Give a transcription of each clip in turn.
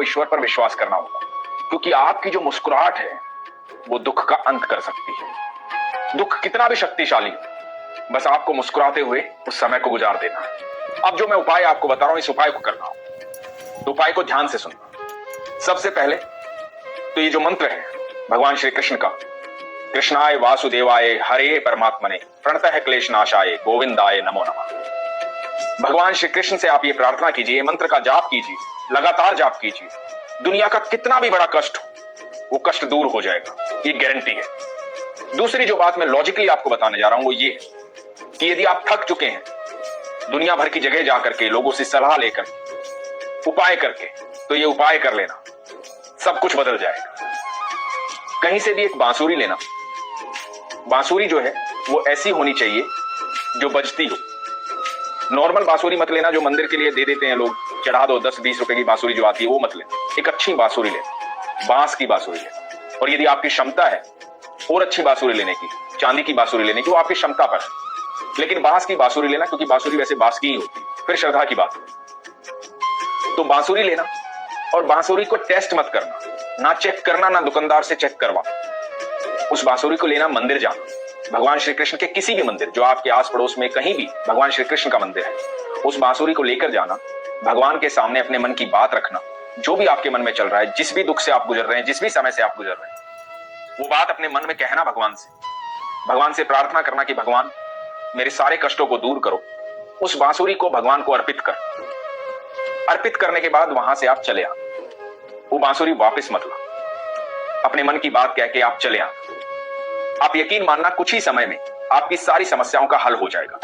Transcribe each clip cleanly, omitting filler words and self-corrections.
ईश्वर पर विश्वास करना होगा, क्योंकि आपकी जो मुस्कुराहट है वो दुख का अंत कर सकती है। दुख कितना भी शक्तिशाली हो, बस आपको मुस्कुराते हुए उस समय को गुजार देना है। अब जो मैं उपाय आपको बता रहा हूं, इस उपाय को करना हो तो उपाय को ध्यान से सुनना। सबसे पहले तो ये जो मंत्र है भगवान श्री कृष्ण का, कृष्णाय वासुदेवाय हरे परमात्मने प्रणतः क्लेशनाशाय गोविंदाय नमो नमः। भगवान श्री कृष्ण से आप ये प्रार्थना कीजिए, मंत्र का जाप कीजिए, लगातार जाप कीजिए। दुनिया का कितना भी बड़ा कष्ट हो, वो कष्ट दूर हो जाएगा, ये गारंटी है। दूसरी जो बात मैं लॉजिकली आपको बताने जा रहा हूं वो ये है कि यदि आप थक चुके हैं दुनिया भर की जगह जाकर के, लोगों से सलाह लेकर, उपाय करके, तो ये उपाय कर लेना, सब कुछ बदल जाएगा। कहीं से भी एक बांसुरी लेना। बांसुरी जो है वो ऐसी होनी चाहिए जो बजती हो। नॉर्मल बांसुरी मत लेना जो मंदिर के लिए दे देते हैं लोग, चढ़ा दो 10-20 रुपए की बांसुरी जो आती है वो मत लेना। एक अच्छी बांसुरी लेना, बांस की बांसुरी लेना। और यदि आपकी क्षमता है और अच्छी बांसुरी लेने की, चांदी की बांसुरी लेने की, वो आपकी क्षमता पर है, लेकिन बांस की बांसुरी लेना, क्योंकि बांसुरी वैसे बांस की ही होती है, फिर श्रद्धा की बात है। तो बांसुरी लेना और बांसुरी को टेस्ट मत करना, ना चेक करना, ना दुकानदार से चेक करवा। उस बांसुरी को लेना, मंदिर जाना, भगवान श्री कृष्ण के किसी भी मंदिर जो आपके आस पड़ोस में कहीं भी भगवान श्री कृष्ण का मंदिर है, उस बांसुरी को लेकर जाना, भगवान के सामने अपने मन की बात रखना, जो भी आपके मन में चल रहा है, जिस भी दुख से आप गुजर रहे हैं, जिस भी समय से आप गुजर रहे हैं, वो बात अपने मन में कहना भगवान से प्रार्थना करना कि भगवान मेरे सारे कष्टों को दूर करो। उस बांसुरी को भगवान को अर्पित अर्पित करने के बाद वहां से आप चले आ, वो बांसुरी वापस मत ला, अपने मन की बात कह के आप चले आ। आप यकीन मानना कुछ ही समय में आपकी सारी समस्याओं का हल हो जाएगा।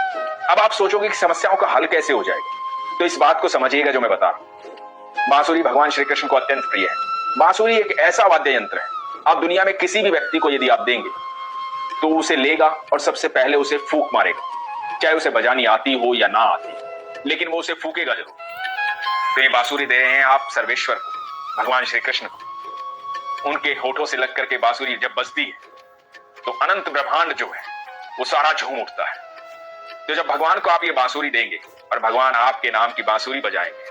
अब आप सोचोगे कि समस्याओं का हल कैसे हो जाएगा, तो इस बात को समझिएगा जो मैं बता रहा हूं। बांसुरी भगवान श्री कृष्ण को अत्यंत प्रिय है। बांसुरी एक ऐसा वाद्य यंत्र है, आप दुनिया में किसी भी व्यक्ति को यदि आप देंगे तो उसे लेगा और सबसे पहले उसे फूंक मारेगा, चाहे उसे बजानी आती हो या ना आती, लेकिन वो उसे फूकेगा जरूर। तो ये बांसुरी दे रहे हैं आप सर्वेश्वर को, भगवान श्री कृष्ण को। उनके होठों से लग करके बांसुरी जब बजती है तो अनंत ब्रह्मांड जो है वो सारा झूम उठता है। तो जब भगवान को आप ये बांसुरी देंगे और भगवान आपके नाम की बांसुरी बजाएंगे,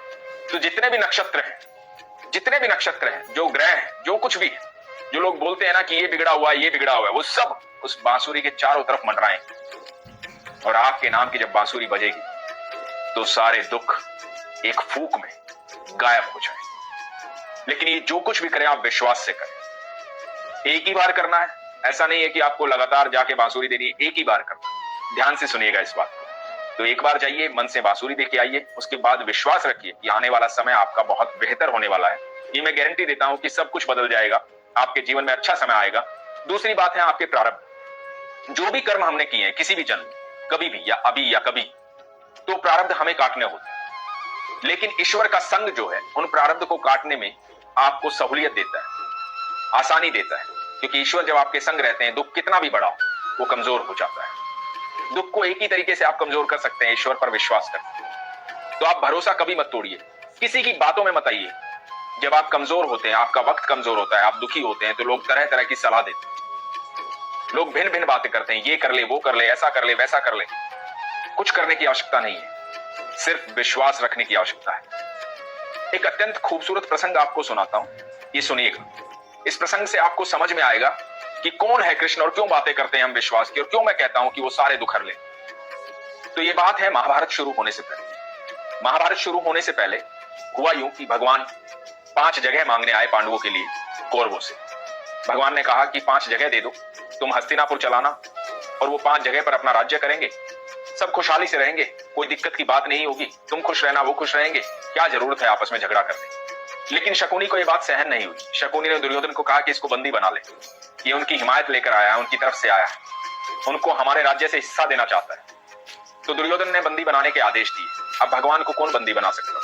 तो जितने भी नक्षत्र हैं, जो ग्रह हैं, जो कुछ भी है, जो लोग बोलते हैं ना कि ये बिगड़ा हुआ है, वो सब उस बांसुरी के चारों तरफ मंडराएंगे। और आपके नाम की जब बांसुरी बजेगी तो सारे दुख एक फूंक में गायब हो जाए। लेकिन ये जो कुछ भी करें आप विश्वास से करें। एक ही बार करना है, ऐसा नहीं है कि आपको लगातार जाके बांसुरी देनी है, एक ही बार करना। ध्यान से सुनिएगा इस बात को। तो एक बार जाइए, मन से बांसुरी देके आइए, उसके बाद विश्वास रखिए कि आने वाला समय आपका बहुत बेहतर होने वाला है। ये मैं गारंटी देता हूं कि सब कुछ बदल जाएगा, आपके जीवन में अच्छा समय आएगा। दूसरी बात है आपके प्रारब्ध। जो भी कर्म हमने किए हैं किसी भी जन्म, कभी भी या अभी या कभी, तो प्रारब्ध हमें काटने होते हैं। लेकिन ईश्वर का संग जो है उन प्रारब्ध को काटने में आपको सहूलियत देता है, आसानी देता है, क्योंकि ईश्वर जब आपके संग रहते हैं, दुख कितना भी बड़ा हो वो कमजोर हो जाता है। दुख को एक ही तरीके से आप कमजोर कर सकते हैं, ईश्वर पर विश्वास करके। तो आप भरोसा कभी मत तोड़िए, किसी की बातों में मत आइए। जब आप कमजोर होते हैं, आपका वक्त कमजोर होता है, आप दुखी होते हैं, तो लोग तरह तरह की सलाह देते हैं, लोग भिन्न भिन्न बातें करते हैं, ये कर ले, वो कर ले, ऐसा कर ले, वैसा कर ले। कुछ करने की आवश्यकता नहीं है, सिर्फ विश्वास रखने की आवश्यकता है। एक अत्यंत खूबसूरत प्रसंग आपको सुनाता हूं, ये सुनिएगा। इस प्रसंग से आपको समझ में आएगा कि कौन है कृष्ण और क्यों बातें करते हैं हम विश्वास की, और क्यों मैं कहता हूं कि वो सारे दुख हर ले। तो ये बात है महाभारत शुरू होने से पहले। महाभारत शुरू होने से पहले हुआ यूं कि भगवान 5 जगह मांगने आए पांडवों के लिए कौरवों से। भगवान ने कहा कि 5 जगह दे दो, तुम हस्तिनापुर चलाना और वो 5 जगह पर अपना राज्य करेंगे, सब खुशहाली से रहेंगे, कोई दिक्कत की बात नहीं होगी, तुम खुश रहना, वो खुश रहेंगे, क्या जरूरत है आपस में झगड़ा करने। लेकिन शकुनी को यह बात सहन नहीं हुई। शकुनी ने दुर्योधन को कहा कि इसको बंदी बना ले, ये उनकी हिमायत लेकर आया है, उनकी तरफ से आया है, उनको हमारे राज्य से हिस्सा देना चाहता है। तो दुर्योधन ने बंदी बनाने के आदेश दिए। अब भगवान को कौन बंदी बना सकता?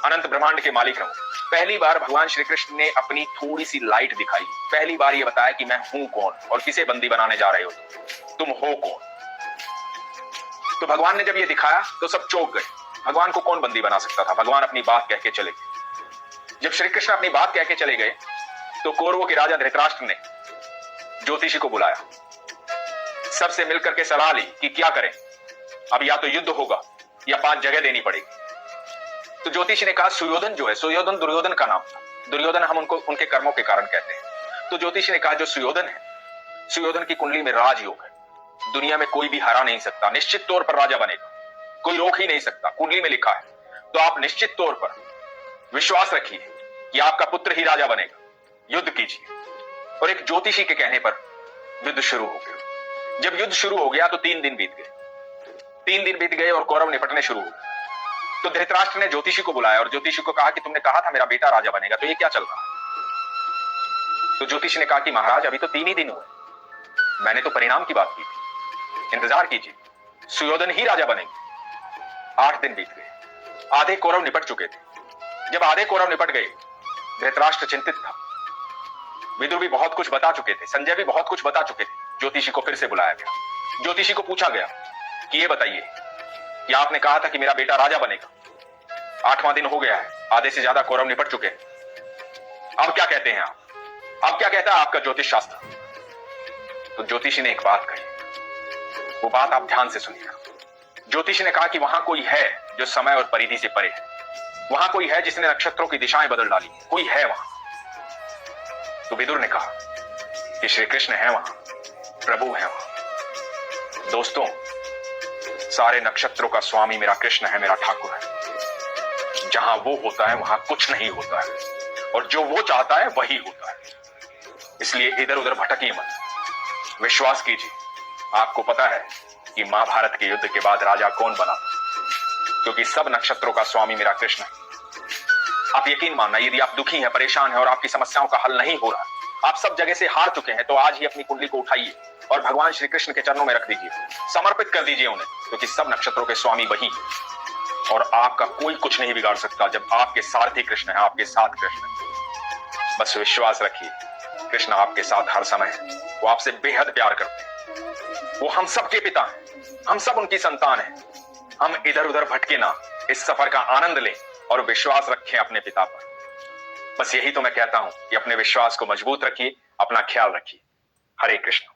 अनंत ब्रह्मांड के मालिक हैं। पहली बार भगवान श्री कृष्ण ने अपनी थोड़ी सी लाइट दिखाई, पहली बार ये बताया कि मैं हूं कौन और किसे बंदी बनाने जा रहे हो, तुम हो कौन। तो भगवान ने जब ये दिखाया तो सब चौंक गए। भगवान को कौन बंदी बना सकता था? भगवान अपनी बात कह के चले गए। जब श्री कृष्ण अपनी बात कह के चले गए तो कौरवों के राजा धृतराष्ट्र ने ज्योतिषी को बुलाया, सबसे मिलकर के सलाह ली कि क्या करें, अब या तो युद्ध होगा या 5 जगह देनी पड़ेगी। तो ज्योतिषी ने कहा सुयोधन जो है, सुयोधन दुर्योधन का नाम था, दुर्योधन हम उनको उनके कर्मों के कारण कहते हैं। तो ज्योतिषी ने कहा जो सुयोधन है, सुयोधन की कुंडली में राजयोग है, दुनिया में कोई भी हरा नहीं सकता, निश्चित तौर पर राजा बनेगा, कोई रोक ही नहीं सकता, कुंडली में लिखा है। तो आप निश्चित तौर पर विश्वास रखिए कि आपका पुत्र ही राजा बनेगा, युद्ध कीजिए। और एक ज्योतिषी के कहने पर युद्ध शुरू हो गया। जब युद्ध शुरू हो गया तो 3 दिन बीत गए, 3 दिन बीत गए और कौरव निपटने शुरू हो गए। तो धृतराष्ट्र ने ज्योतिषी को बुलाया और ज्योतिषी को कहा कि तुमने कहा था मेरा बेटा राजा बनेगा, तो ये क्या चल रहा है? तो ज्योतिषी ने कहा कि महाराज अभी तो 3 ही दिन हुए, मैंने तो परिणाम की बात की थी, इंतजार कीजिए, सुयोधन ही राजा बनेंगे। 8 दिन बीत गए, आधे कौरव निपट चुके थे। जब आधे कौरव निपट गए, धृतराष्ट्र चिंतित था। विदुर भी बहुत कुछ बता चुके थे, संजय भी बहुत कुछ बता चुके थे। ज्योतिषी को फिर से बुलाया गया। ज्योतिषी को पूछा गया कि ये बताइए कि आपने कहा था कि मेरा बेटा राजा बनेगा, 8वां दिन हो गया है, आधे से ज्यादा कौरव निपट चुके हैं, अब क्या कहते हैं आप? अब क्या कहता है आपका ज्योतिष शास्त्र? तो ज्योतिषी ने एक बात कही, वो बात आप ध्यान से सुनिएगा। ज्योतिषी ने कहा कि वहां कोई है जो समय और परिधि से परे है, वहां कोई है जिसने नक्षत्रों की दिशाएं बदल डाली, कोई है वहां। तो विदुर ने कहा कि श्री कृष्ण है वहां, प्रभु है वहां। दोस्तों, सारे नक्षत्रों का स्वामी मेरा कृष्ण है, मेरा ठाकुर है। जहां वो होता है वहां कुछ नहीं होता है, और जो वो चाहता है वही होता है। इसलिए इधर उधर भटकिए मत, विश्वास कीजिए। आपको पता है कि महाभारत के युद्ध के बाद राजा कौन बना था, क्योंकि सब नक्षत्रों का स्वामी मेरा कृष्ण है। आप यकीन मानना, यदि आप दुखी हैं, परेशान हैं और आपकी समस्याओं का हल नहीं हो रहा, आप सब जगह से हार चुके हैं, तो आज ही अपनी कुंडली को उठाइए और भगवान श्री कृष्ण के चरणों में रख दीजिए, समर्पित कर दीजिए उन्हें, क्योंकि सब नक्षत्रों के स्वामी वही हैं और आपका कोई कुछ नहीं बिगाड़ सकता जब आपके सारथी कृष्ण है, आपके साथ कृष्ण है। बस विश्वास रखिए, कृष्ण आपके साथ हर समय है। वो आपसे बेहद प्यार करते हैं, वो हम सबके पिता हैं, हम सब उनकी संतान हैं। हम इधर उधर भटके ना, इस सफर का आनंद लें और विश्वास रखें अपने पिता पर। बस यही तो मैं कहता हूं कि अपने विश्वास को मजबूत रखिए, अपना ख्याल रखिए। हरे कृष्ण।